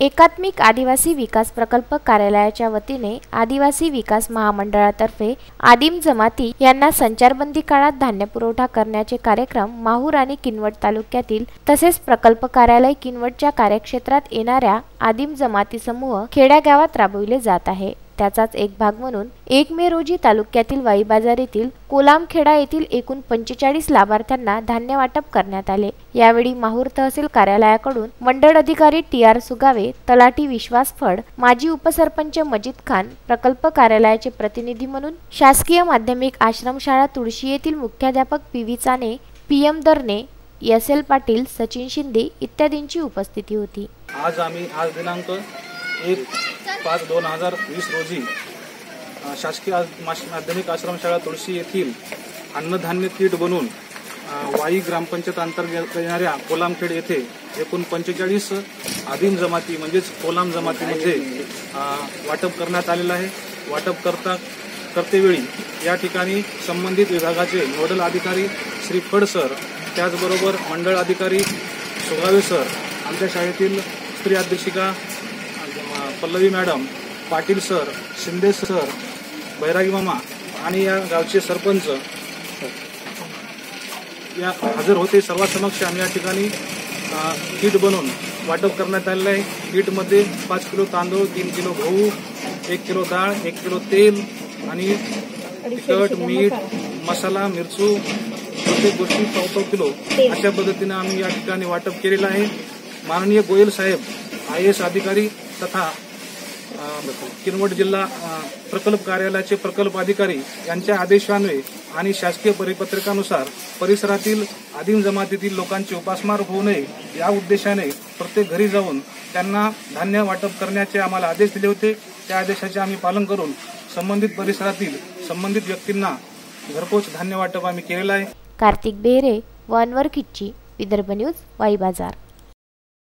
एकात्मिक आदिवासी विकास प्रकल्प कार्यालयाच्या वतीने आदिवासी विकास महामंडळातर्फे आदिम जमाती यांना संचारबंदी काळात धान्य पुरवठा करण्याचे कार्यक्रम माहूर आणि किनवट तालुक्यातील तसेच प्रकल्प कार्यालय किनवटच्या कार्यक्षेत्रात येणाऱ्या आदिम जमाती समूह खेड्यागावात राबविले जात आहे। त्याचाच एक भाग म्हणून 1 मे रोजी तालुक्यातील वाई बाजार येथील कोलामखेडा येथील एकूण 45 लाभार्थ्यांना धान्य वाटप करण्यात आले। यावेळी माहूर तहसील कार्यालयाकडून मंडळ अधिकारी TR सुगावे, तलाठी विश्वास फड, माजी उपसरपंच मजिद खान, प्रकल्प कार्यालयाचे प्रतिनिधी म्हणून शासकीय माध्यमिक आश्रमशाळा तुळशी येथील मुख्याध्यापक PV चाने, PM दरने, SL पाटील, सचिन शिंदे इत्यादींची उपस्थिती होती। आज दिनांक 1/5/2020 रोजी शासकीय माध्यमिक आश्रमशाळा तुळशी येथील अन्नधान्य किट बनवून वाई ग्रामपंचायत अंतर्गत येणाऱ्या कोलामखेड येथे एकूण 45 आदिम जमाती म्हणजेच कोलाम जमातीमध्ये वाटप करण्यात आलेलं आहे। वाटप करतेवेळी या ठिकाणी संबंधित विभागाचे नोडल अधिकारी श्री फड सर, त्याचबरोबर मंडळ अधिकारी सुगावे सर, आमच्या शाळेतील स्त्री अध्यक्षिका Pallavi madam, Patil sir, Shinde sir, Bairagi मामा आणि या गावचे सरपंच या हजर होते। सर्वांसमक्ष आम्ही या ठिकाणी किट बनवून वाटप करण्यात आलेलं आहे। किटमध्ये 5 किलो तांदूळ, 3 किलो गहू, 1 किलो डाळ, 1 किलो तेल आणि तिखट, मीठ, मसाला, मिरचू प्रत्येक गोष्टी 1.5 किलो अशा पद्धतीने आम्ही या ठिकाणी वाटप केलेलं आहे। माननीय गोयल साहेब IAS अधिकारी तथा किनवट जिल्हा प्रकल्प कार्यालयाचे प्रकल्प अधिकारी यांच्या आदेशान्वये आणि शासकीय परिपत्रकानुसार परिसरातील आदिम जमातीतील लोकांची उपासमार होऊ नये या उद्देशाने प्रत्येक घरी जाऊन त्यांना धान्य वाटप करण्याचे आम्हाला आदेश दिले होते। त्या आदेशाचे आम्ही पालन करून संबंधित परिसरातील संबंधित व्यक्तींना घरपोच धान्य वाटप आम्ही केलेलं आहे। कार्तिक बेहरे, वनवर खिच्ची, विदर्भ न्यूज, वाई बाजार।